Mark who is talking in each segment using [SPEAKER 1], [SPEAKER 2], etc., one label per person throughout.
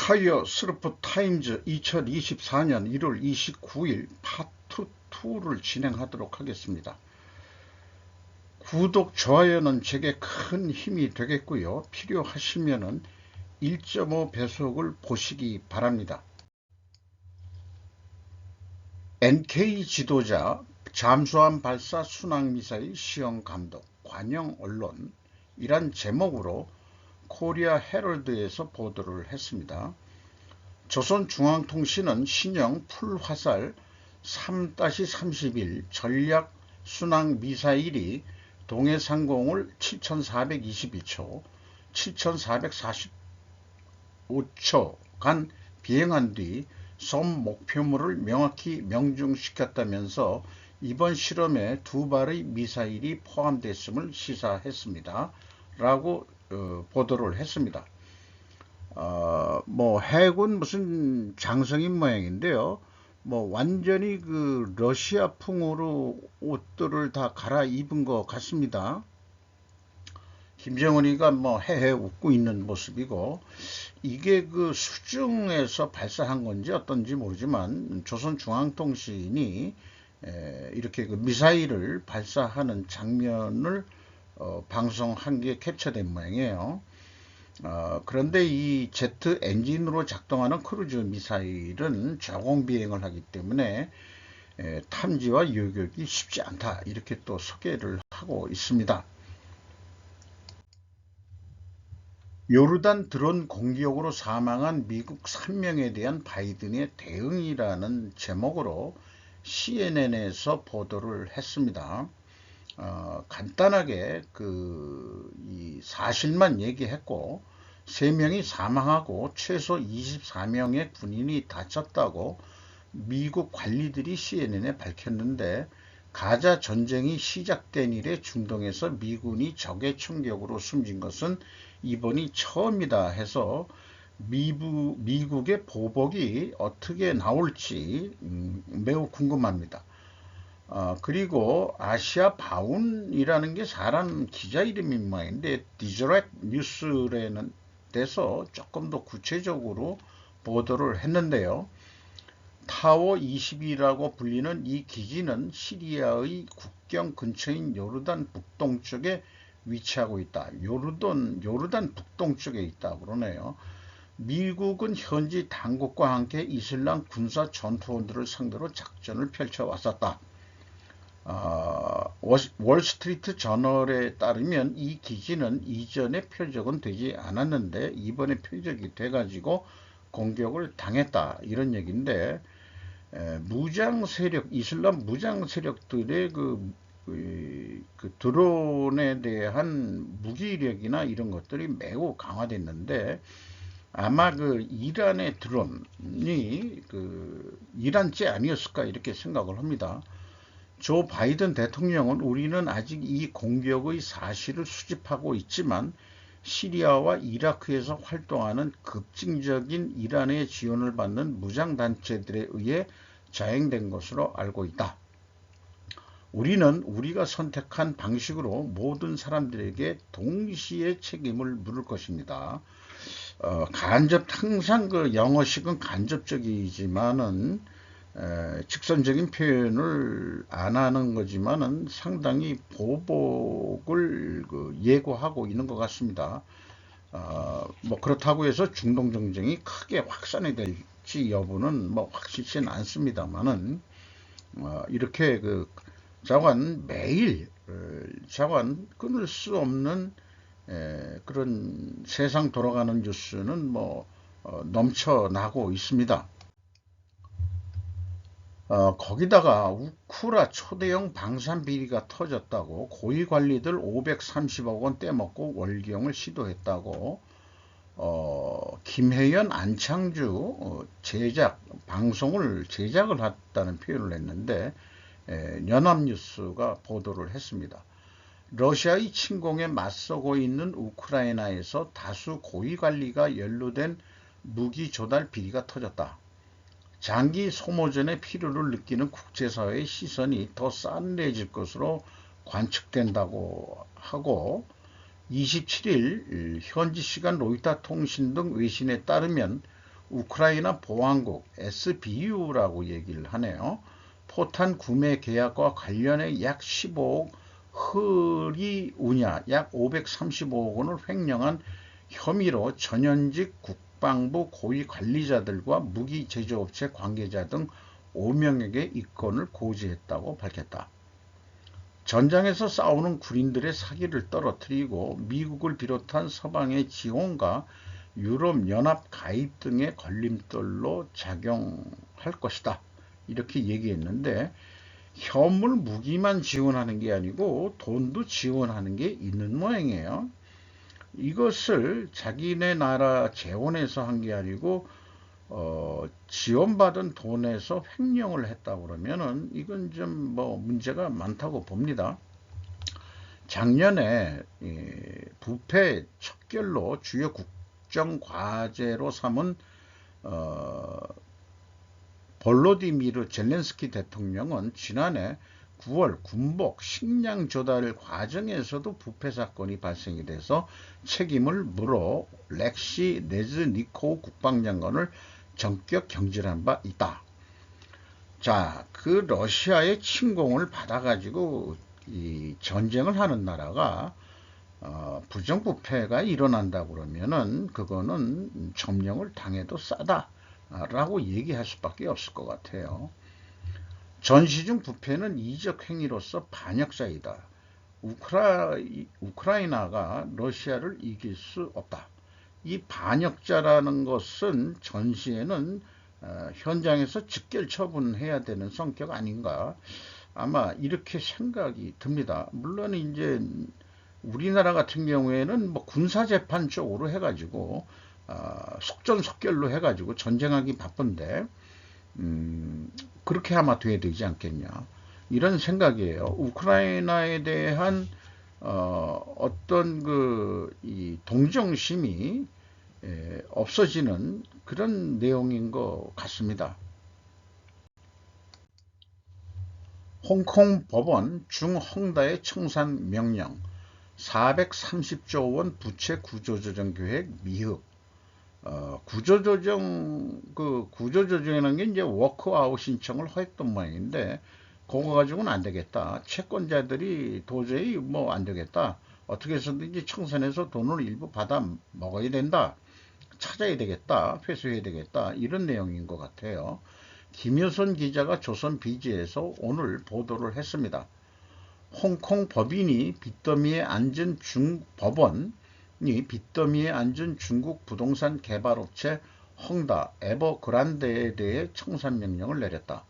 [SPEAKER 1] 타이어 스루프 타임즈 2024년 1월 29일 파트 2를 진행하도록 하겠습니다. 구독, 좋아요는 제게 큰 힘이 되겠고요. 필요하시면 1.5 배속을 보시기 바랍니다. NK 지도자, 잠수함 발사 순항미사일 시험 감독, 관영 언론 이란 제목으로 코리아 헤럴드에서 보도를 했습니다. 조선중앙통신은 신형 풀화살 3-31 전략 순항 미사일이 동해 상공을 7422초, 7445초간 비행한 뒤 섬 목표물을 명확히 명중시켰다면서 이번 실험에 2발의 미사일이 포함됐음을 시사했습니다. 라고 보도를 했습니다. 해군 무슨 장성인 모양인데요. 완전히 그 러시아풍으로 옷들을 다 갈아입은 것 같습니다. 김정은이가 헤헤 웃고 있는 모습이고, 이게 그 수중에서 발사한 건지 어떤지 모르지만 조선중앙통신이 이렇게 그 미사일을 발사하는 장면을 방송한 게 캡처된 모양이에요. 그런데 이 제트 엔진으로 작동하는 크루즈 미사일은 저공 비행을 하기 때문에 탐지와 요격이 쉽지 않다, 이렇게 또 소개를 하고 있습니다. 요르단 드론 공격으로 사망한 미국 3명에 대한 바이든의 대응이라는 제목으로 CNN에서 보도를 했습니다. 간단하게 이 사실만 얘기했고, 3명이 사망하고 최소 24명의 군인이 다쳤다고 미국 관리들이 CNN에 밝혔는데, 가자 전쟁이 시작된 이래 중동에서 미군이 적의 총격으로 숨진 것은 이번이 처음이다 해서 미국의 보복이 어떻게 나올지 매우 궁금합니다. 그리고 아시아 바운이라는 게 사람 기자 이름인 모양인데, 디저렉 뉴스라는 데서 조금 더 구체적으로 보도를 했는데요. 타워 20이라고 불리는 이 기지는 시리아의 국경 근처인 요르단 북동쪽에 위치하고 있다. 요르단 북동쪽에 있다 그러네요. 미국은 현지 당국과 함께 이슬람 군사 전투원들을 상대로 작전을 펼쳐왔었다. 월스트리트 저널에 따르면 이 기지는 이전에 표적은 되지 않았는데 이번에 표적이 돼가지고 공격을 당했다, 이런 얘기인데, 무장 세력, 이슬람 무장 세력들의 그 드론에 대한 무기력이나 이런 것들이 매우 강화됐는데, 아마 그 이란의 드론이 이란제 아니었을까, 이렇게 생각을 합니다. 조 바이든 대통령은 우리는 아직 이 공격의 사실을 수집하고 있지만 시리아와 이라크에서 활동하는 급진적인 이란의 지원을 받는 무장단체들에 의해 자행된 것으로 알고 있다. 우리는 우리가 선택한 방식으로 모든 사람들에게 동시에 책임을 물을 것입니다. 항상 그 영어식은 간접적이지만은 직선적인 표현을 안 하는 거지만은 상당히 보복을 예고하고 있는 것 같습니다. 그렇다고 해서 중동 정쟁이 크게 확산이 될지 여부는 확실치는 않습니다만은, 이렇게 자관 매일 자관 끊을 수 없는 그런 세상 돌아가는 뉴스는 넘쳐나고 있습니다. 거기다가 우크라 초대형 방산 비리가 터졌다고 고위 관리들 530억 원 떼먹고 월경을 시도했다고 김혜연, 안창주 방송을 제작을 했다는 표현을 했는데, 연합뉴스가 보도를 했습니다. 러시아의 침공에 맞서고 있는 우크라이나에서 다수 고위 관리가 연루된 무기 조달 비리가 터졌다. 장기 소모전의 필요를 느끼는 국제사회의 시선이 더 싸늘해질 것으로 관측된다고 하고, 27일 현지 시간 로이터 통신 등 외신에 따르면 우크라이나 보안국 SBU라고 얘기를 하네요. 포탄 구매 계약과 관련해 약 15억 흐리 우냐 약 535억 원을 횡령한 혐의로 전현직 국방부 고위 관리자들과 무기 제조업체 관계자 등 5명에게 이 건을 고지했다고 밝혔다. 전장에서 싸우는 군인들의 사기를 떨어뜨리고 미국을 비롯한 서방의 지원과 유럽연합 가입 등의 걸림돌로 작용할 것이다. 이렇게 얘기했는데 현물 무기만 지원하는 게 아니고 돈도 지원하는 게 있는 모양이에요. 이것을 자기네 나라 재원에서 한 게 아니고 지원받은 돈에서 횡령을 했다 그러면은 이건 좀 뭐 문제가 많다고 봅니다. 작년에 부패 척결로 주요 국정 과제로 삼은 볼로디미르 젤렌스키 대통령은 지난해 9월 군복 식량 조달 과정에서도 부패 사건이 발생이 돼서 책임을 물어 렉시 레즈니코프 국방장관을 전격 경질한 바 있다. 자, 그 러시아의 침공을 받아가지고 이 전쟁을 하는 나라가 부정부패가 일어난다 그러면은 그거는 점령을 당해도 싸다라고 얘기할 수밖에 없을 것 같아요. 전시중 부패는 이적 행위로서 반역사이다. 우크라이나가 러시아를 이길 수 없다. 이 반역자라는 것은 전시에는 현장에서 직결 처분해야 되는 성격 아닌가, 아마 이렇게 생각이 듭니다. 물론 이제 우리나라 같은 경우에는 뭐 군사재판 쪽으로 해가지고 속전속결로 해가지고 전쟁하기 바쁜데 그렇게 아마 돼야 되지 않겠냐, 이런 생각이에요. 우크라이나에 대한 어떤 이 동정심이 없어지는 그런 내용인 것 같습니다. 홍콩 법원 중헝다의 청산 명령, 430조 원 부채 구조조정 계획 미흡. 구조조정이라는 게 이제 워크아웃 신청을 했던 모양인데 그거 가지고는 안 되겠다. 채권자들이 도저히 뭐 안 되겠다. 어떻게 해서든지 청산해서 돈을 일부 받아 먹어야 된다. 찾아야 되겠다. 회수해야 되겠다. 이런 내용인 것 같아요. 김효선 기자가 조선 비지에서 오늘 보도를 했습니다. 홍콩 법원이 빚더미에 앉은 중국 부동산 개발업체 헝다 에버그란데에 대해 청산명령을 내렸다.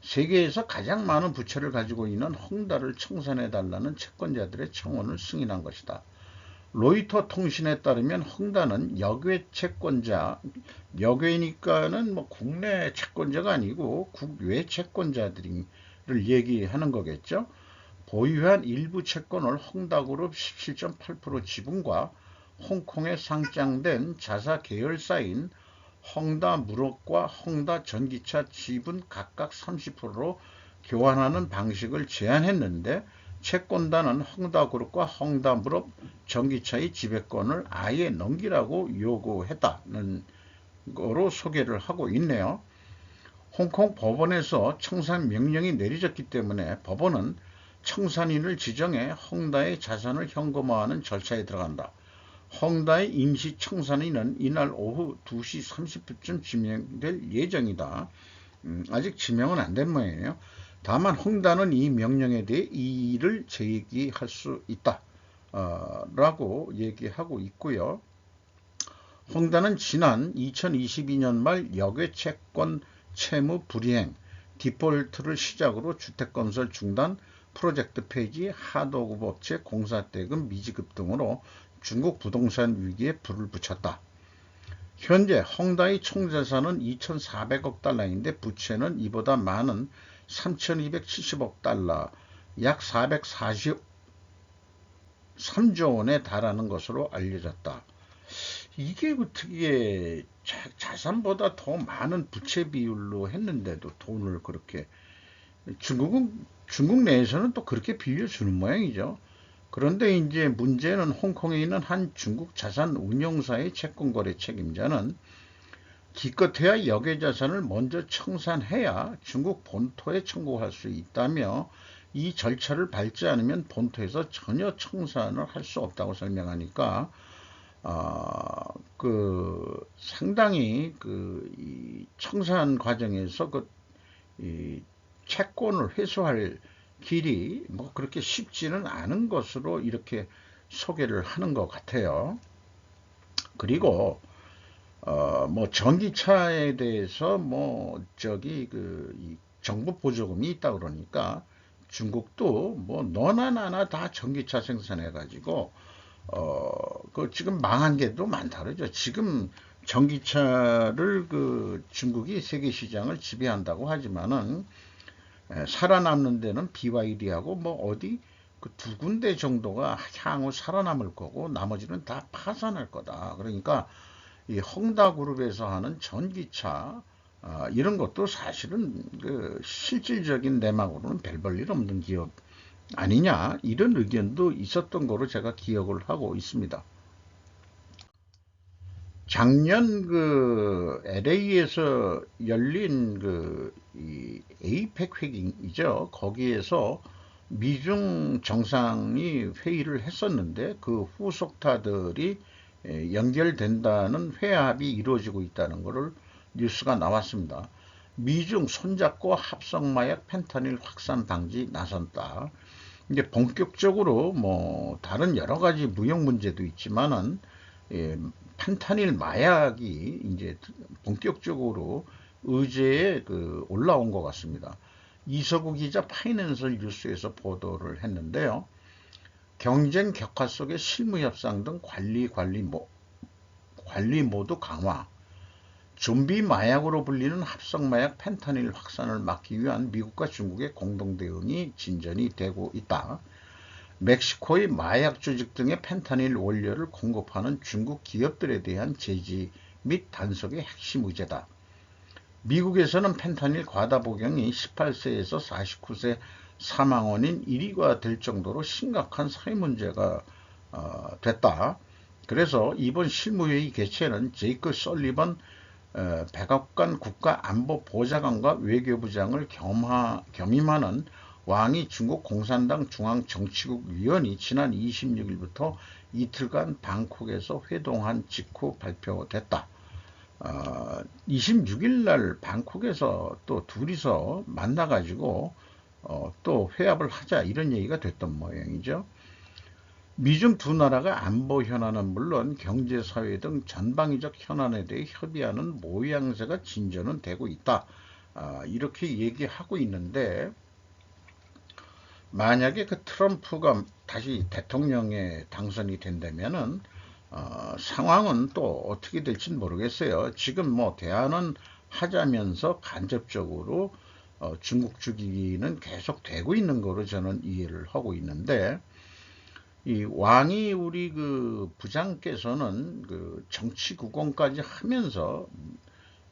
[SPEAKER 1] 세계에서 가장 많은 부채를 가지고 있는 헝다를 청산해달라는 채권자들의 청원을 승인한 것이다. 로이터 통신에 따르면 헝다는 역외 채권자, 역외니까는 뭐 국내 채권자가 아니고 국외 채권자들을 얘기하는 거겠죠. 보유한 일부 채권을 헝다그룹 17.8% 지분과 홍콩에 상장된 자사 계열사인 헝다무역과 헝다전기차 지분 각각 30%로 교환하는 방식을 제안했는데 채권단은 헝다그룹과 헝다무역 전기차의 지배권을 아예 넘기라고 요구했다는 거로 소개를 하고 있네요. 홍콩 법원에서 청산 명령이 내려졌기 때문에 법원은 청산인을 지정해 헝다의 자산을 현금화하는 절차에 들어간다. 헝다의 임시 청산인은 이날 오후 2시 30분쯤 지명될 예정이다. 아직 지명은 안 된 모양이에요. 다만 헝다는 이 명령에 대해 이의를 제기할 수 있다 라고 얘기하고 있고요. 헝다는 지난 2022년 말 역외채권 채무 불이행, 디폴트를 시작으로 주택건설 중단, 프로젝트 폐지, 하도급 업체 공사대금 미지급 등으로 중국 부동산 위기에 불을 붙였다. 현재 헝다의 총자산은 2,400억 달러인데 부채는 이보다 많은 3,270억 달러, 약 443조 원에 달하는 것으로 알려졌다. 이게 어떻게 자산보다 더 많은 부채 비율로 했는데도 돈을 그렇게, 중국 내에서는 또 그렇게 빌려주는 모양이죠. 그런데 이제 문제는 홍콩에 있는 한 중국 자산 운용사의 채권거래 책임자는 기껏해야 역외자산을 먼저 청산해야 중국 본토에 청구할 수 있다며 이 절차를 밟지 않으면 본토에서 전혀 청산을 할 수 없다고 설명하니까 상당히 이 청산 과정에서 이 채권을 회수할 길이 뭐 그렇게 쉽지는 않은 것으로 이렇게 소개를 하는 것 같아요. 그리고 뭐 전기차에 대해서 뭐 이 정부 보조금이 있다 그러니까 중국도 뭐 너나 나나 다 전기차 생산해 가지고 지금 망한 게도 많다 그러죠. 지금 전기차를 중국이 세계 시장을 지배한다고 하지만은 살아남는 데는 BYD하고 뭐 어디 두 군데 정도가 향후 살아남을 거고 나머지는 다 파산할 거다. 그러니까 이 헝다그룹에서 하는 전기차 이런 것도 사실은 실질적인 내막으로는 별 볼 일 없는 기업 아니냐 이런 의견도 있었던 거로 제가 기억을 하고 있습니다. 작년 LA에서 열린 이 에이펙 회의죠. 거기에서 미중 정상이 회의를 했었는데 그 후속타들이 연결된다는 회합이 이루어지고 있다는 것을 뉴스가 나왔습니다. 미중 손잡고 합성마약 펜타닐 확산 방지 나선다. 이제 본격적으로 뭐 다른 여러 가지 무역 문제도 있지만은 펜타닐 마약이 이제 본격적으로 의제에 올라온 것 같습니다. 이서구 기자 파이낸셜 뉴스에서 보도를 했는데요. 경쟁 격화 속의 실무 협상 등 관리 모두 강화, 좀비 마약으로 불리는 합성마약 펜타닐 확산을 막기 위한 미국과 중국의 공동 대응이 진전이 되고 있다. 멕시코의 마약 조직 등의 펜타닐 원료를 공급하는 중국 기업들에 대한 제지 및 단속의 핵심 의제다. 미국에서는 펜타닐 과다 복용이 18세에서 49세 사망 원인 1위가 될 정도로 심각한 사회 문제가 됐다. 그래서 이번 실무회의 개최는 제이크 설리번 백악관 국가안보보좌관과 외교부장을 겸임하는 왕이 중국 공산당 중앙정치국 위원이 지난 26일부터 이틀간 방콕에서 회동한 직후 발표됐다. 26일 날 방콕에서 또 둘이서 만나가지고 또 회합을 하자 이런 얘기가 됐던 모양이죠. 미중 두 나라가 안보 현안은 물론 경제, 사회 등 전방위적 현안에 대해 협의하는 모양새가 진전은 되고 있다. 이렇게 얘기하고 있는데 만약에 트럼프가 다시 대통령에 당선이 된다면은 상황은 또 어떻게 될지는 모르겠어요. 지금 뭐 대화는 하자면서 간접적으로 중국 주기는 계속 되고 있는 거로 저는 이해를 하고 있는데 이 왕이 우리 부장께서는 정치 국원까지 하면서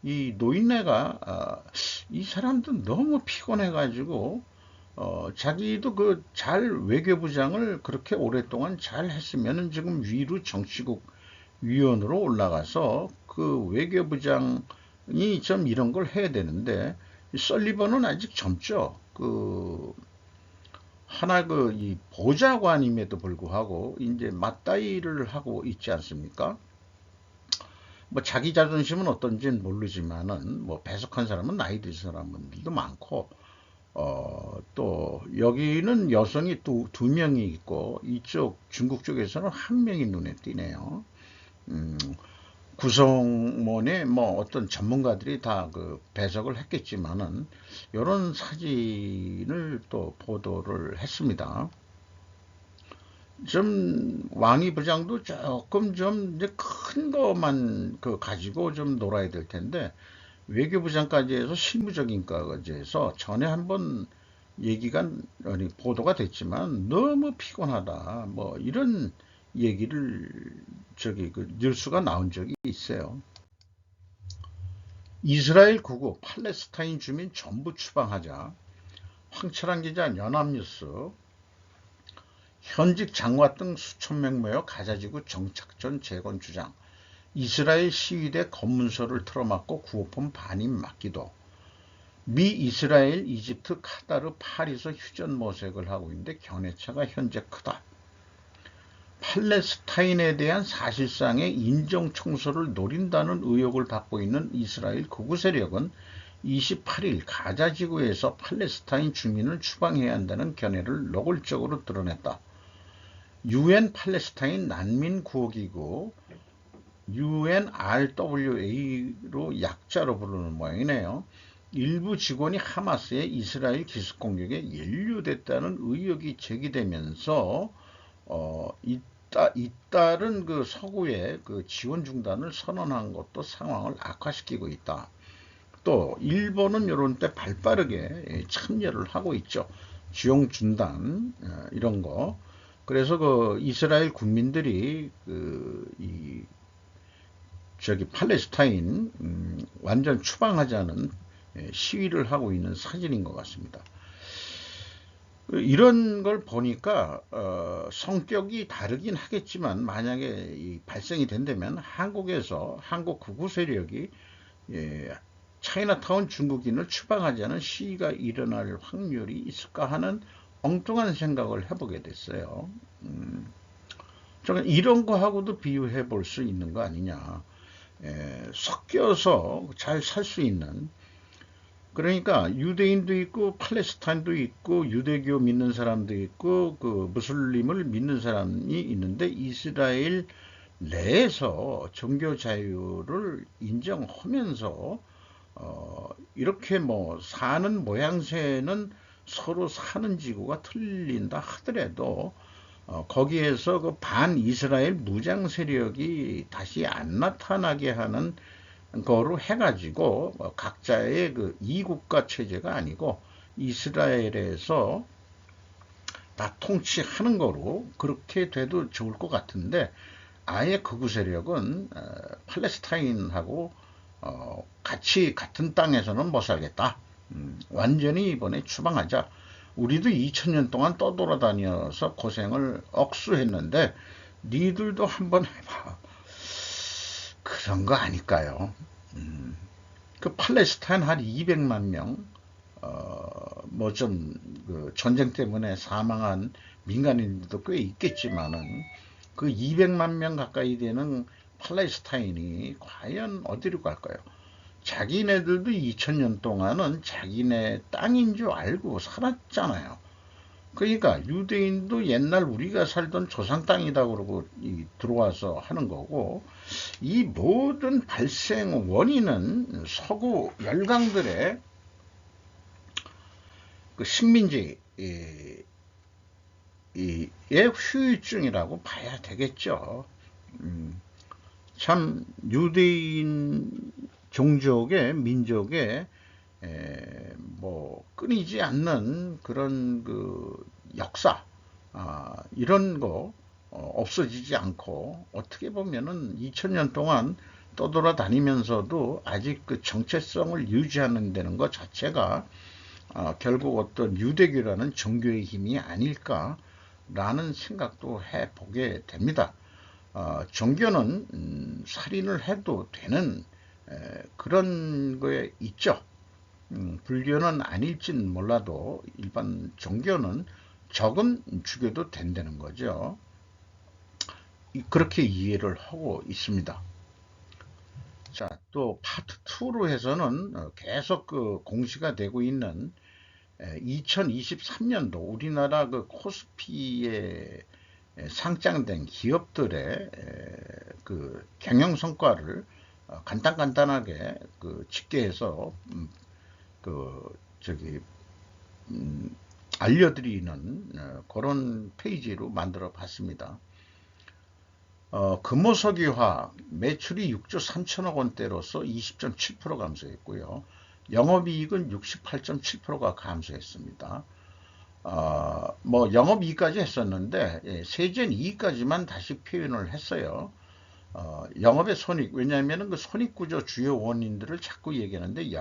[SPEAKER 1] 이 노인네가 이 사람도 너무 피곤해 가지고 자기도 잘 외교부장을 그렇게 오랫동안 잘 했으면은 지금 위로 정치국 위원으로 올라가서 외교부장이 좀 이런 걸 해야 되는데 설리번은 아직 젊죠. 이 보좌관임에도 불구하고 이제 맞다이를 하고 있지 않습니까? 뭐 자기 자존심은 어떤지는 모르지만은 뭐 배석한 사람은 나이 든 사람들도 많고 또 여기는 여성이 두 명이 있고 이쪽 중국 쪽에서는 한 명이 눈에 띄네요. 구성원의 뭐 어떤 전문가들이 다 배석을 했겠지만은 이런 사진을 또 보도를 했습니다. 좀 왕이 부장도 조금 좀 이제 큰 것만 가지고 좀 놀아야 될 텐데 외교부장까지 해서 실무적인까지 해서 전에 한번 보도가 됐지만 너무 피곤하다 뭐 이런 얘기를 뉴스가 나온 적이 있어요. 이스라엘 구구 팔레스타인 주민 전부 추방하자. 황철한 기자 연합뉴스. 현직 장관 등 수천 명 모여 가자지구 정착전 재건 주장. 이스라엘 시위대 검문소를 틀어막고 구호품 반입 막기도. 미 이스라엘 이집트 카타르 파리서 휴전 모색을 하고 있는데 견해차가 현재 크다. 팔레스타인에 대한 사실상의 인정 청소를 노린다는 의혹을 받고 있는 이스라엘 극우 세력은 28일 가자 지구에서 팔레스타인 주민을 추방해야 한다는 견해를 노골적으로 드러냈다. UN 팔레스타인 난민 구호기구 UNRWA로 약자로 부르는 모양이네요. 일부 직원이 하마스의 이스라엘 기습 공격에 연루됐다는 의혹이 제기되면서 잇따른 그 서구의 그 지원 중단을 선언한 것도 상황을 악화시키고 있다. 또 일본은 이런 때 발빠르게 참여를 하고 있죠. 지원 중단 이런 거. 그래서 그 이스라엘 국민들이 팔레스타인 완전 추방하자는 시위를 하고 있는 사진인 것 같습니다. 이런 걸 보니까 성격이 다르긴 하겠지만 만약에 발생이 된다면 한국에서 한국 극우 세력이 차이나타운 중국인을 추방하자는 시위가 일어날 확률이 있을까 하는 엉뚱한 생각을 해보게 됐어요. 이런 거하고도 비유해 볼 수 있는 거 아니냐. 섞여서 잘 살 수 있는, 그러니까 유대인도 있고 팔레스타인도 있고 유대교 믿는 사람도 있고 그 무슬림을 믿는 사람이 있는데 이스라엘 내에서 종교 자유를 인정하면서 이렇게 뭐 사는 모양새는 서로 사는 지구가 틀린다 하더라도 거기에서 그 반이스라엘 무장 세력이 다시 안 나타나게 하는 거로 해가지고 각자의 그 이국가 체제가 아니고 이스라엘에서 다 통치하는 거로 그렇게 돼도 좋을 것 같은데 아예 극우 세력은 팔레스타인하고 같이 같은 땅에서는 못 살겠다. 완전히 이번에 추방하자. 우리도 2000년 동안 떠돌아다녀서 고생을 억수했는데 니들도 한번 해봐. 그런 거 아닐까요? 그 팔레스타인 한 200만 명, 뭐 좀 그 전쟁 때문에 사망한 민간인들도 꽤 있겠지만은 그 200만 명 가까이 되는 팔레스타인이 과연 어디로 갈까요? 자기네들도 2000년 동안은 자기네 땅인 줄 알고 살았잖아요. 그러니까 유대인도 옛날 우리가 살던 조상 땅이다 그러고 들어와서 하는 거고, 이 모든 발생 원인은 서구 열강들의 그 식민지의 후유증이라고 봐야 되겠죠. 참 유대인 종족의 민족의 뭐 끊이지 않는 그런 그 역사 이런 거 없어지지 않고 어떻게 보면은 2000년 동안 떠돌아다니면서도 아직 그 정체성을 유지하는 데는 것 자체가 결국 어떤 유대교라는 종교의 힘이 아닐까라는 생각도 해보게 됩니다. 종교는 살인을 해도 되는 그런 거에 있죠. 불교는 아닐진 몰라도 일반 종교는 적은 죽여도 된다는 거죠. 그렇게 이해를 하고 있습니다. 자, 또 파트 2로 해서는 계속 그 공시가 되고 있는 2023년도 우리나라 그 코스피에 상장된 기업들의 그 경영 성과를 간단하게 그 집계해서 알려드리는 그런 페이지로 만들어 봤습니다. 금호석유화 매출이 6조 3천억 원대로서 20.7% 감소했고요. 영업이익은 68.7%가 감소했습니다. 뭐 영업이익까지 했었는데 세전 이익까지만 다시 표현을 했어요. 영업의 손익, 왜냐하면 그 손익구조 주요 원인들을 자꾸 얘기하는데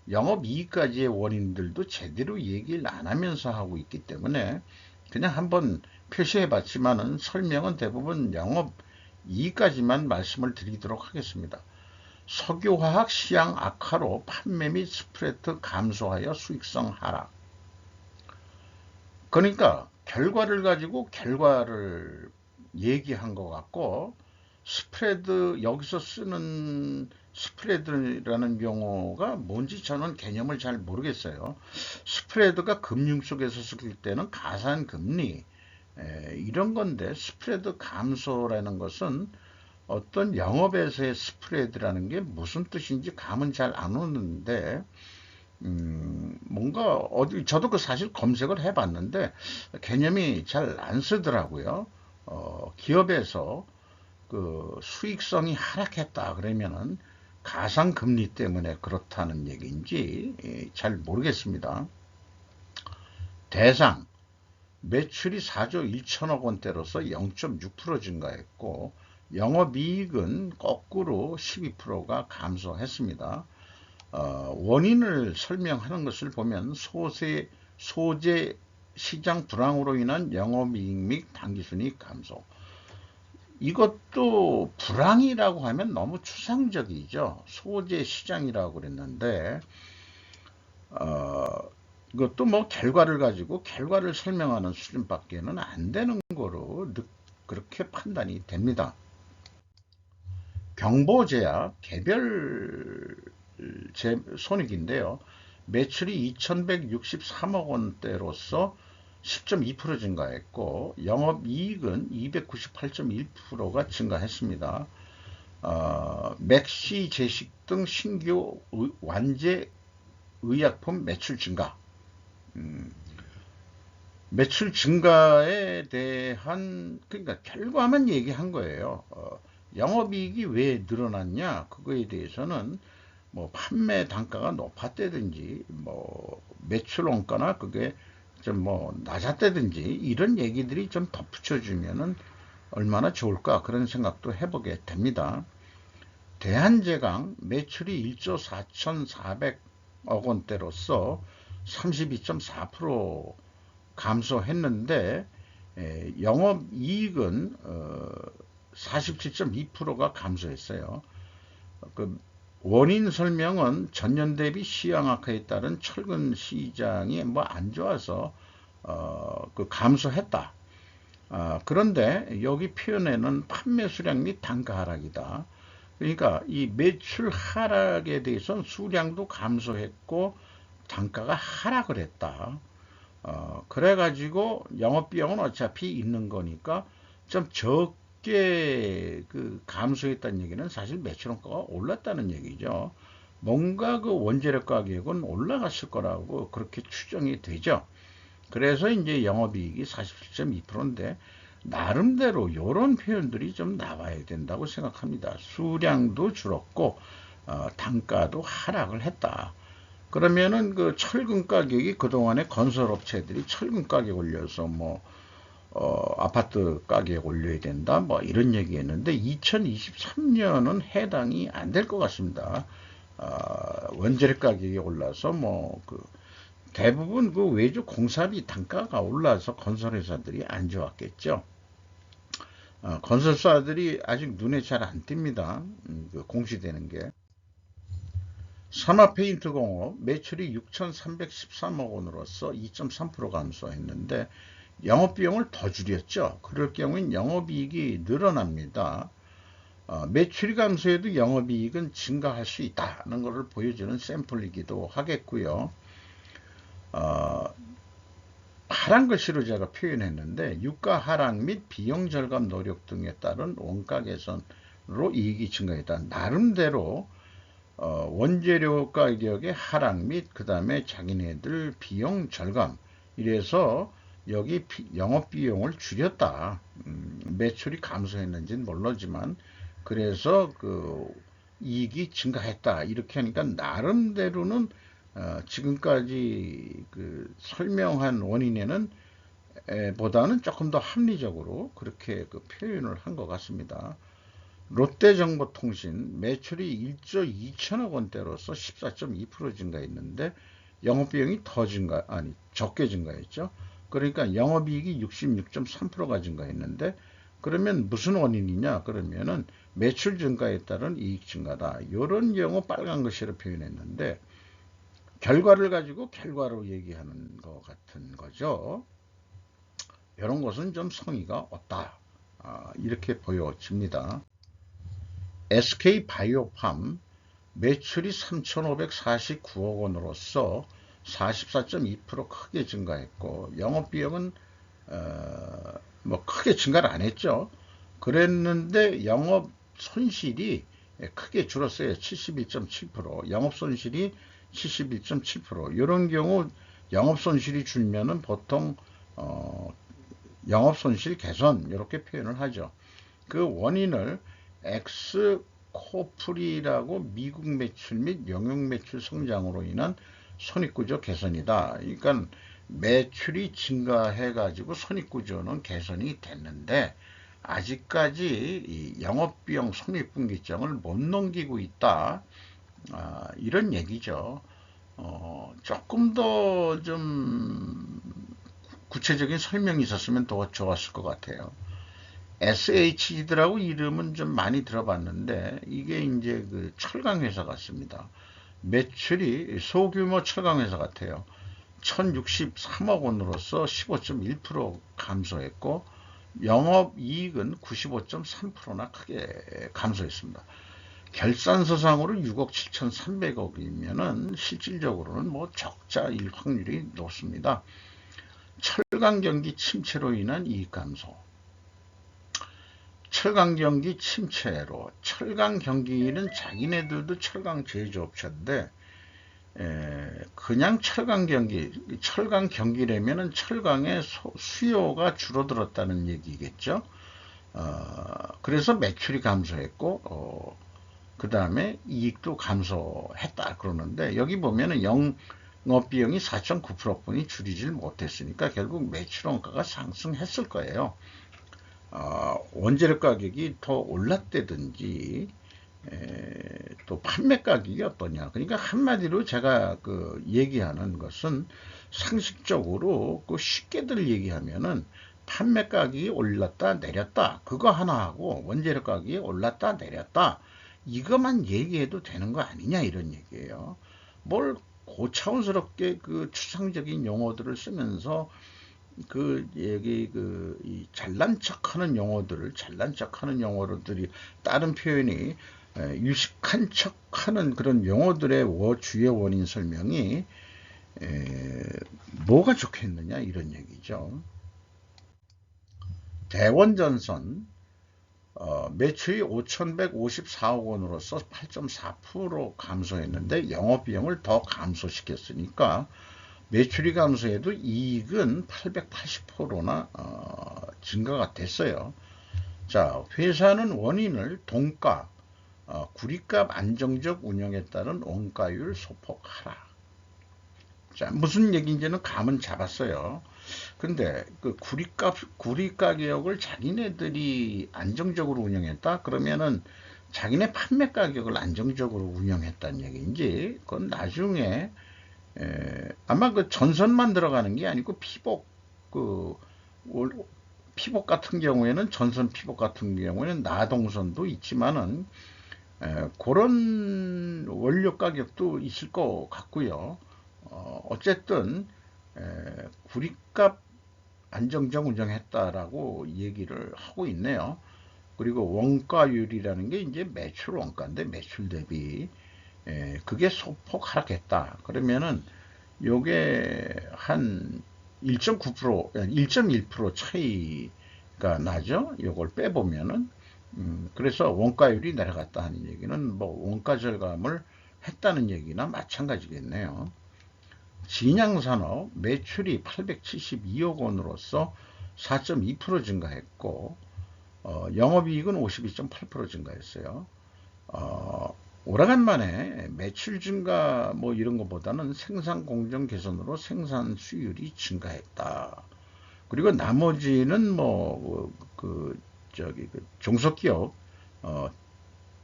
[SPEAKER 1] 영업이익까지의 원인들도 제대로 얘기를 안 하면서 하고 있기 때문에 그냥 한번 표시해 봤지만은 설명은 대부분 2까지만 말씀을 드리도록 하겠습니다. 석유화학 시장 악화로 판매 및 스프레드 감소하여 수익성 하락. 그러니까 결과를 가지고 결과를 얘기한 것 같고, 스프레드, 여기서 쓰는 스프레드라는 용어가 뭔지 저는 개념을 잘 모르겠어요. 스프레드가 금융 속에서 쓸 때는 가산금리 이런 건데, 스프레드 감소라는 것은 어떤 영업에서의 스프레드라는 게 무슨 뜻인지 감은 잘 안 오는데, 뭔가 어디 저도 그 사실 검색을 해봤는데 개념이 잘 안 쓰더라고요. 기업에서 그 수익성이 하락했다 그러면은 가상금리 때문에 그렇다는 얘기인지 잘 모르겠습니다. 대상 매출이 4조 1천억 원대로서 0.6% 증가했고, 영업이익은 거꾸로 12%가 감소했습니다. 원인을 설명하는 것을 보면 소재 시장 불황으로 인한 영업이익 및 당기순이익 감소. 이것도 불황이라고 하면 너무 추상적이죠. 소재 시장이라고 그랬는데 이것도 뭐 결과를 가지고 결과를 설명하는 수준밖에는 안 되는 거로 그렇게 판단이 됩니다. 경보제약 개별 손익인데요. 매출이 2163억 원대로서 10.2% 증가했고, 영업이익은 298.1%가 증가했습니다. 맥시 제식 등 신규 완제 의약품 매출 증가. 매출 증가에 대한, 그러니까 결과만 얘기한 거예요. 영업이익이 왜 늘어났냐? 그거에 대해서는 뭐 판매 단가가 높았다든지, 뭐 매출 원가나 그게 좀 뭐 낮았다든지 이런 얘기들이 좀 덧붙여주면은 얼마나 좋을까 그런 생각도 해보게 됩니다. 대한제강 매출이 1조 4,400억 원대로서 32.4% 감소했는데, 영업이익은 47.2%가 감소했어요. 그 원인 설명은 전년 대비 시황 악화에 따른 철근 시장이 뭐 안 좋아서 그 감소했다. 그런데 여기 표현에는 판매 수량 및 단가 하락이다. 그러니까 이 매출 하락에 대해서는 수량도 감소했고 단가가 하락을 했다. 그래가지고 영업비용은 어차피 있는 거니까 좀 적게 그 감소했다는 얘기는 사실 매출 원가가 올랐다는 얘기죠. 뭔가 그 원재료 가격은 올라갔을 거라고 그렇게 추정이 되죠. 그래서 이제 영업이익이 47.2%인데 나름대로 이런 표현들이 좀 나와야 된다고 생각합니다. 수량도 줄었고 단가도 하락을 했다. 그러면은 그 철근 가격이 그동안에 건설업체들이 철근 가격 올려서 뭐 아파트 가격 올려야 된다 뭐 이런 얘기했는데 2023년은 해당이 안 될 것 같습니다. 원재료 가격이 올라서 뭐 그 대부분 그 외주 공사비 단가가 올라서 건설회사들이 안 좋았겠죠. 건설사들이 아직 눈에 잘 안 띕니다. 그 공시되는 게. 산화페인트공업 매출이 6,313억 원으로서 2.3% 감소했는데 영업비용을 더 줄였죠. 그럴 경우엔 영업이익이 늘어납니다. 매출이 감소해도 영업이익은 증가할 수 있다는 것을 보여주는 샘플이기도 하겠고요. 하란 글씨로 제가 표현했는데 유가 하락 및 비용 절감 노력 등에 따른 원가 개선으로 이익이 증가했다. 나름대로 원재료 가격의 하락 및 그 다음에 자기네들 비용 절감 이래서 여기 영업비용을 줄였다. 매출이 감소했는지는 모르지만 그래서 그 이익이 증가했다. 이렇게 하니까 나름대로는 지금까지 그 설명한 원인에는 보다는 조금 더 합리적으로 그렇게 그 표현을 한 것 같습니다. 롯데정보통신 매출이 1조 2천억 원대로서 14.2% 증가했는데 영업비용이 적게 증가했죠. 그러니까 영업이익이 66.3%가 증가했는데 그러면 무슨 원인이냐? 그러면은 매출 증가에 따른 이익 증가다. 이런 경우 빨간 글씨로 표현했는데 결과를 가지고 결과로 얘기하는 것 같은 거죠. 이런 것은 좀 성의가 없다. 이렇게 보여집니다. SK바이오팜 매출이 3,549억 원으로서 44.2% 크게 증가했고 영업비용은 뭐 크게 증가를 안 했죠. 그랬는데 영업 손실이 크게 줄었어요. 71.7%. 영업 손실이 71.7%. 이런 경우 영업 손실이 줄면은 보통 영업 손실 개선 이렇게 표현을 하죠. 그 원인을 엑스코프리라고 미국 매출 및 영역 매출 성장으로 인한 손익구조 개선이다. 그러니까 매출이 증가해 가지고 손익구조는 개선이 됐는데 아직까지 이 영업비용 손익분기점을 못 넘기고 있다. 이런 얘기죠. 조금 더 좀 구체적인 설명이 있었으면 더 좋았을 것 같아요. SHD라고 이름은 좀 많이 들어봤는데 이게 이제 그 철강 회사 같습니다. 매출이 소규모 철강 회사 같아요. 1063억 원으로서 15.1% 감소했고 영업이익은 95.3%나 크게 감소했습니다. 결산서상으로 6억 7,300억이면은 실질적으로는 뭐 적자일 확률이 높습니다. 철강 경기 침체로 인한 이익 감소. 철강 경기 침체로 철강 경기는 자기네들도 철강 제조업체인데 그냥 철강 경기라면은 철강의 수요가 줄어들었다는 얘기겠죠. 그래서 매출이 감소했고 그 다음에 이익도 감소했다 그러는데 여기 보면은 영업비용이 4.9%뿐이 줄이질 못했으니까 결국 매출 원가가 상승했을 거예요. 원재료 가격이 더 올랐다든지 또 판매 가격이 어떠냐. 그러니까 한마디로 제가 그 얘기하는 것은 상식적으로 그 쉽게들 얘기하면은 판매 가격이 올랐다 내렸다 그거 하나 하고 원재료 가격이 올랐다 내렸다 이것만 얘기해도 되는 거 아니냐 이런 얘기예요. 뭘 고차원스럽게 그 추상적인 용어들을 쓰면서 그 얘기 이 잘난 척하는 용어들이 다른 표현이 유식한 척하는 그런 용어들의 주요 원인 설명이 뭐가 좋겠느냐 이런 얘기죠. 대원전선 매출이 5,154억 원으로서 8.4% 감소했는데 영업비용을 더 감소시켰으니까 매출이 감소해도 이익은 880%나 증가가 됐어요. 자, 회사는 원인을 동가, 구리값 안정적 운영에 따른 원가율 소폭 하락. 자, 무슨 얘기인지는 감은 잡았어요. 근데 그 구리 가격을 자기네들이 안정적으로 운영했다? 그러면은 자기네 판매 가격을 안정적으로 운영했다는 얘기인지, 그건 나중에 아마 그 전선만 들어가는 게 아니고 피복 같은 경우에는 전선 피복 같은 경우에는 나동선도 있지만은 그런 원료 가격도 있을 것 같고요. 어쨌든 구리값 안정적 운영했다라고 얘기를 하고 있네요. 그리고 원가율이라는 게 이제 매출 원가인데 매출 대비 그게 소폭 하락했다. 그러면은 요게 한 1.9%, 1.1% 차이가 나죠. 요걸 빼보면은 그래서 원가율이 내려갔다 하는 얘기는 뭐 원가 절감을 했다는 얘기나 마찬가지겠네요. 진양산업 매출이 872억 원으로서 4.2% 증가했고 영업이익은 52.8% 증가했어요. 오래간만에 매출 증가 뭐 이런 것보다는 생산 공정 개선으로 생산 수율이 증가했다. 그리고 나머지는 뭐 종속기업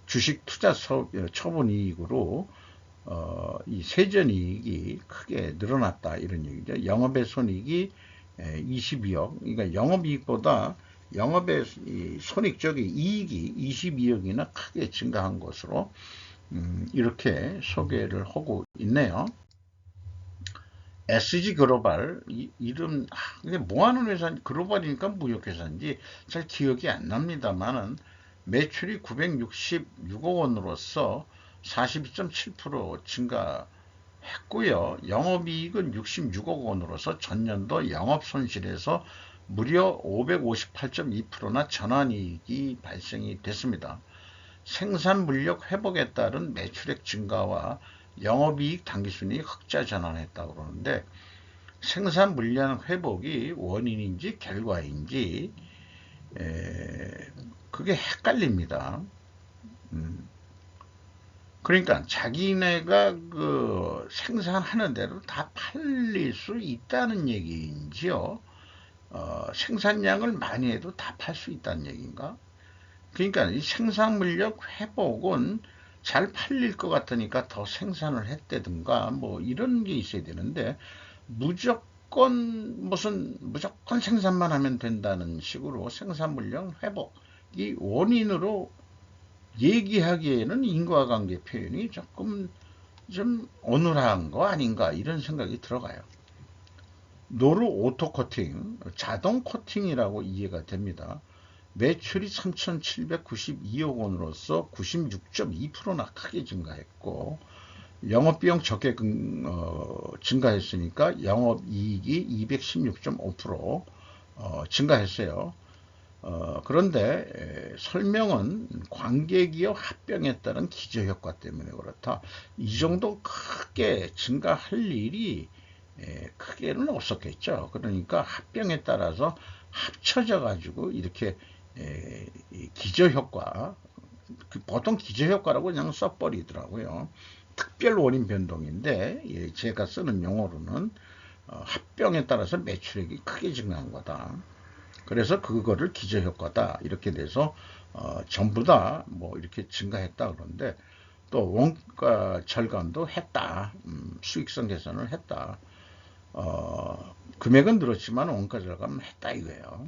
[SPEAKER 1] 주식 투자 처분 이익으로 이 세전이익이 크게 늘어났다 이런 얘기죠. 영업의 손익이 22억, 그러니까 영업이익보다 영업의 이 손익적인 이익이 22억이나 크게 증가한 것으로 이렇게 소개를 하고 있네요. SG글로벌 이름 이게 뭐하는 회사인지 글로벌이니까 무역회사인지 잘 기억이 안 납니다만은 매출이 966억 원으로서 42.7% 증가했고요. 영업이익은 66억 원으로서 전년도 영업손실에서 무려 558.2%나 전환이익이 발생이 됐습니다. 생산 물력 회복에 따른 매출액 증가와 영업이익 당기순이익 흑자 전환했다고 그러는데 생산 물량 회복이 원인인지 결과인지 그게 헷갈립니다. 그러니까 자기네가 그 생산하는 대로 다 팔릴 수 있다는 얘기인지요. 생산량을 많이 해도 다 팔 수 있다는 얘기인가? 그러니까 이 생산 물력 회복은 잘 팔릴 것 같으니까 더 생산을 했다든가 뭐 이런 게 있어야 되는데 무조건 생산만 하면 된다는 식으로 생산 물량 회복이 원인으로 얘기하기에는 인과관계 표현이 조금 좀 어눌한 거 아닌가 이런 생각이 들어가요. 노루 오토 코팅, 자동 코팅이라고 이해가 됩니다. 매출이 3,792억 원으로서 96.2%나 크게 증가했고 영업비용 적게 증가했으니까 영업이익이 216.5% 증가했어요. 그런데 설명은 관계기업 합병에 따른 기저효과 때문에 그렇다. 이 정도 크게 증가할 일이 크게는 없었겠죠. 그러니까 합병에 따라서 합쳐져 가지고 이렇게 기저효과, 보통 기저효과라고 그냥 써버리더라고요. 특별 원인 변동인데 제가 쓰는 용어로는 합병에 따라서 매출액이 크게 증가한 거다. 그래서 그거를 기저효과다 이렇게 돼서 전부 다 뭐 이렇게 증가했다 그러는데 또 원가 절감도 했다. 수익성 개선을 했다. 금액은 늘었지만 원가 절감은 했다 이거예요.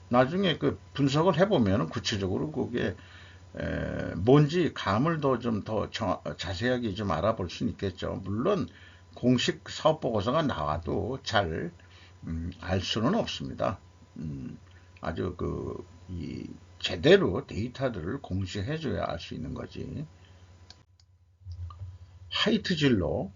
[SPEAKER 1] 나중에 그 분석을 해보면 구체적으로 그게 뭔지 감을 더 자세하게 좀 알아볼 수는 있겠죠. 물론 공식 사업보고서가 나와도 잘 알 수는 없습니다. 아주 제대로 데이터들을 공시해줘야 알 수 있는 거지. 하이트 진로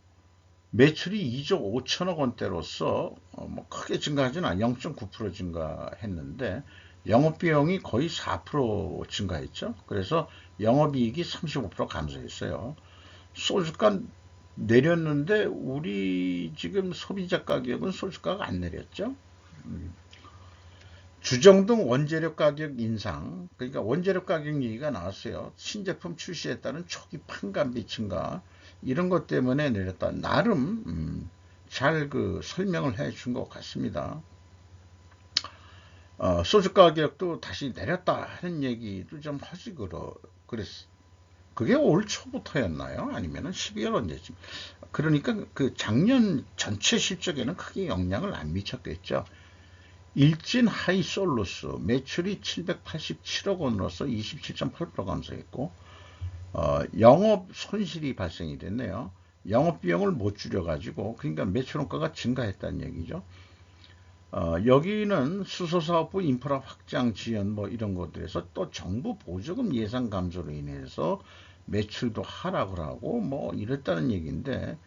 [SPEAKER 1] 매출이 2조 5천억 원대로서 뭐 크게 증가하지는 않아 0.9% 증가했는데 영업비용이 거의 4% 증가했죠. 그래서 영업이익이 35% 감소했어요. 소주가 내렸는데 우리 지금 소비자 가격은 소주가가 안 내렸죠. 주정등 원재료 가격 인상, 그러니까 원재료 가격 얘기가 나왔어요. 신제품 출시에 따른 초기 판관비 증가 이런 것 때문에 내렸다. 나름 잘 설명을 해준 것 같습니다. 소주 가격도 다시 내렸다 하는 얘기도 좀 하지 그랬어. 그게 올 초부터였나요? 아니면은 12월 언제쯤? 그러니까 그 작년 전체 실적에는 크게 영향을 안 미쳤겠죠. 일진 하이솔루스 매출이 787억 원으로서 27.8% 감소했고 영업 손실이 발생이 됐네요. 영업 비용을 못 줄여가지고 그러니까 매출 원가가 증가했다는 얘기죠. 여기는 수소사업부 인프라 확장 지연 뭐 이런 것들에서 또 정부 보조금 예산 감소로 인해서 매출도 하락을 하고 뭐 이랬다는 얘기인데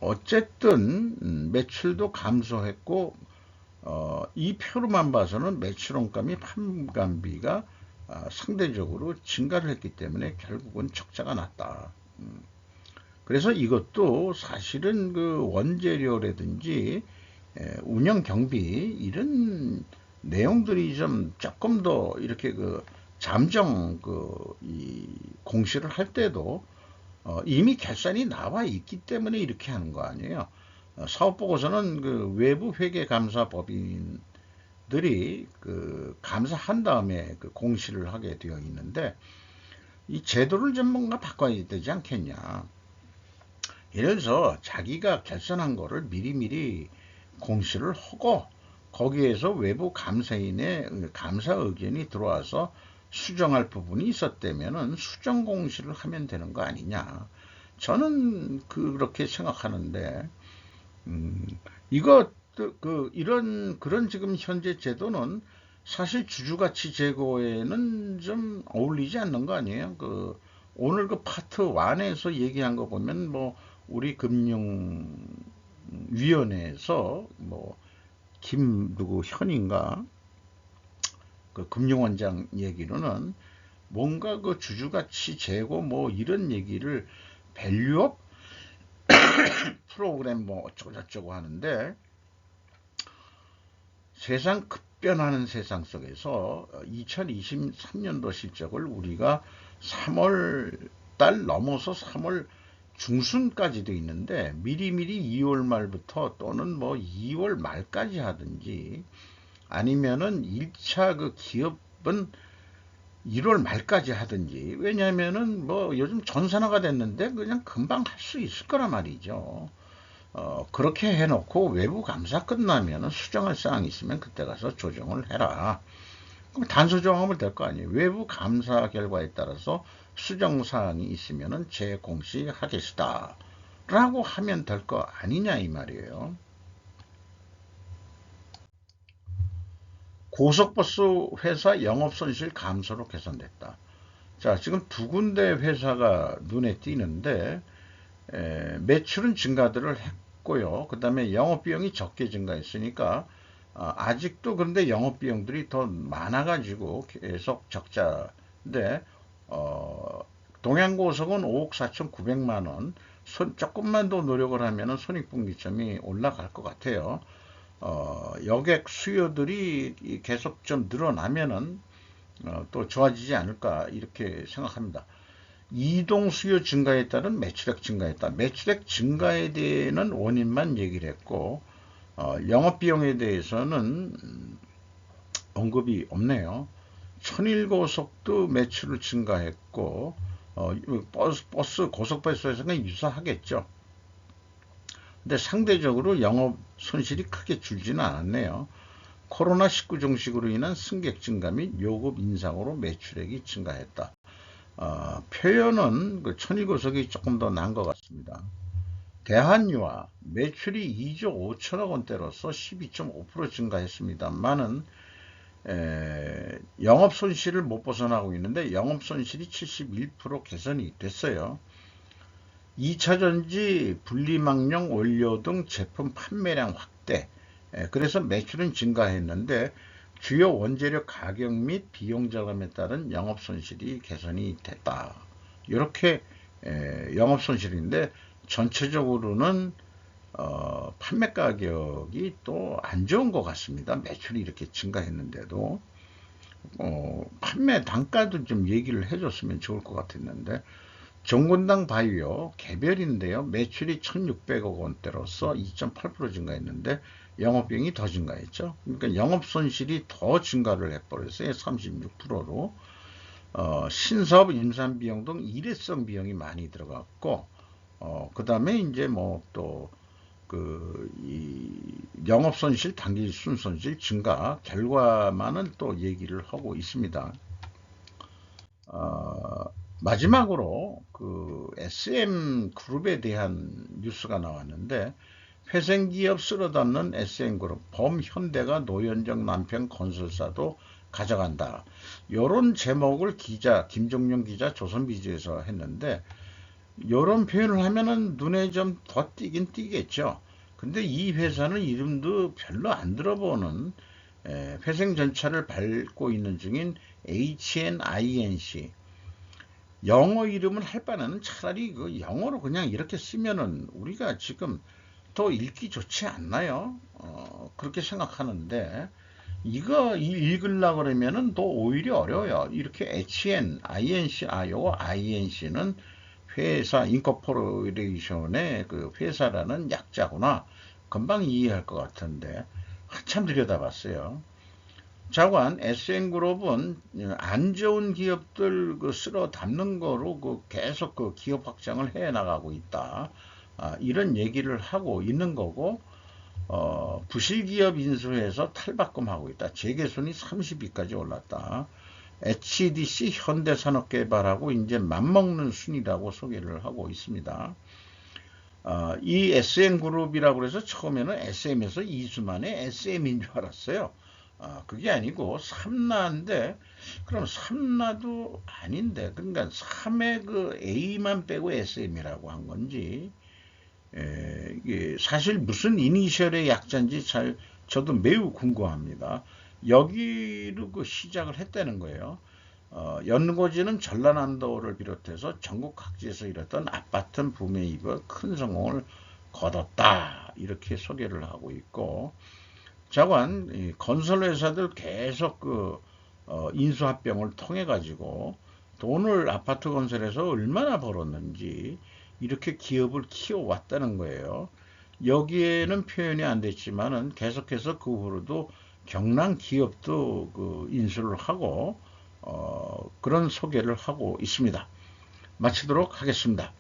[SPEAKER 1] 어쨌든 매출도 감소했고 이 표로만 봐서는 매출원가 및 판관비가 상대적으로 증가를 했기 때문에 결국은 적자가 났다. 그래서 이것도 사실은 그 원재료라든지 운영 경비 이런 내용들이 좀 조금 더 이렇게 잠정 이 공시를 할 때도 이미 결산이 나와 있기 때문에 이렇게 하는 거 아니에요. 사업보고서는 그 외부 회계 감사 법인들이 감사한 다음에 공시를 하게 되어 있는데 이 제도를 좀 뭔가 바꿔야 되지 않겠냐. 예를 들어서 자기가 결산한 거를 미리미리 공시를 하고 거기에서 외부 감사인의 감사 의견이 들어와서 수정할 부분이 있었다면은 수정 공시를 하면 되는 거 아니냐. 저는 그렇게 생각하는데, 이거, 그런 지금 현재 제도는 사실 주주가치 제고에는 좀 어울리지 않는 거 아니에요? 오늘 그 파트 1에서 얘기한 거 보면, 뭐, 우리 금융위원회에서, 뭐, 누구, 현인가? 그 금융원장 얘기로는 뭔가 그 주주가치 제고 뭐 이런 얘기를 밸류업 프로그램 뭐 어쩌고저쩌고 하는데, 세상 급변하는 세상 속에서 2023년도 실적을 우리가 3월 달 넘어서 3월 중순까지도 있는데 미리미리 2월 말부터 또는 뭐 2월 말까지 하든지 아니면은 1차 그 기업은 1월 말까지 하든지, 왜냐면은 뭐 요즘 전산화가 됐는데 그냥 금방 할 수 있을 거란 말이죠. 그렇게 해놓고 외부 감사 끝나면은 수정할 사항이 있으면 그때 가서 조정을 해라. 그럼 단서 조정하면 될 거 아니에요. 외부 감사 결과에 따라서 수정 사항이 있으면은 재공시하겠다 라고 하면 될 거 아니냐 이 말이에요. 고속버스 회사 영업손실 감소로 개선됐다. 자, 지금 두 군데 회사가 눈에 띄는데, 매출은 증가들을 했고요. 그 다음에 영업비용이 적게 증가했으니까, 아직도 그런데 영업비용들이 더 많아가지고 계속 적자인데, 동양고속은 5억 4,900만 원, 조금만 더 노력을 하면 손익분기점이 올라갈 것 같아요. 여객 수요들이 계속 좀 늘어나면은 또 좋아지지 않을까 이렇게 생각합니다. 이동 수요 증가에 따른 매출액 증가했다. 매출액 증가에 대한 원인만 얘기를 했고, 영업비용에 대해서는 언급이 없네요. 천일고속도 매출을 증가했고, 버스 고속버스에서는 유사하겠죠. 근데 상대적으로 영업 손실이 크게 줄지는 않았네요. 코로나19 종식으로 인한 승객 증가 및 요금 인상으로 매출액이 증가했다. 표현은 천일고속이 조금 더 나은 것 같습니다. 대한유화 매출이 2조 5천억 원대로서 12.5% 증가했습니다만은 영업 손실을 못 벗어나고 있는데 영업 손실이 71% 개선이 됐어요. 2차전지, 분리망령, 원료 등 제품 판매량 확대, 그래서 매출은 증가했는데 주요 원재료 가격 및 비용 절감에 따른 영업 손실이 개선이 됐다. 이렇게 영업 손실인데 전체적으로는 판매 가격이 또 안 좋은 것 같습니다. 매출이 이렇게 증가했는데도 판매 단가도 좀 얘기를 해줬으면 좋을 것 같았는데, 정건당 바이오 개별인데요. 매출이 1,600억 원대로서 2.8% 증가했는데 영업비용이 더 증가했죠. 그러니까 영업손실이 더 증가를 해버렸어요. 36%로. 신사업 임산 비용 등 일회성 비용이 많이 들어갔고, 그 다음에 이제 뭐 또 이 영업손실, 당기 순손실 증가 결과만은 또 얘기를 하고 있습니다. 마지막으로 SM 그룹에 대한 뉴스가 나왔는데, 회생기업 쓸어담는 SM 그룹, 범현대가 노현정 남편 건설사도 가져간다. 이런 제목을 김종용 기자 조선비즈에서 했는데, 이런 표현을 하면은 눈에 좀 더 띄긴 띄겠죠. 근데 이 회사는 이름도 별로 안 들어보는 회생전차를 밟고 있는 중인 HNINC. 영어 이름을 할 바에는 차라리 영어로 그냥 이렇게 쓰면은 우리가 지금 더 읽기 좋지 않나요? 그렇게 생각하는데, 이거 읽으려고 그러면은 더 오히려 어려워요. 이렇게 HNINC, 요거 INC는 회사 인코퍼레이션의 회사라는 약자구나. 금방 이해할 것 같은데 한참 들여다봤어요. 자관 SN그룹은 안 좋은 기업들 쓸어 담는 거로 계속 기업 확장을 해 나가고 있다. 이런 얘기를 하고 있는 거고, 부실기업 인수해서 탈바꿈하고 있다. 재계순위 30위까지 올랐다. HDC 현대산업개발하고 이제 맞먹는 순위라고 소개를 하고 있습니다. 이 SM그룹이라고 해서 처음에는 SM에서 이수만의 SM인 줄 알았어요. 그게 아니고 삼라인데, 그럼 삼라도 아닌데, 그러니까 3의 그 A만 빼고 SM이라고 한 건지, 이게 사실 무슨 이니셜의 약자인지 저도 매우 궁금합니다. 여기로 그 시작을 했다는 거예요. 연고지는 전라남도를 비롯해서 전국 각지에서 일었던 아파트 붐에 큰 성공을 거뒀다. 이렇게 소개를 하고 있고, 자관 건설회사들 계속 그 인수합병을 통해 가지고 돈을 아파트 건설에서 얼마나 벌었는지 이렇게 기업을 키워왔다는 거예요. 여기에는 표현이 안 됐지만은 계속해서 그 후로도 경남 기업도 그 인수를 하고 그런 소개를 하고 있습니다. 마치도록 하겠습니다.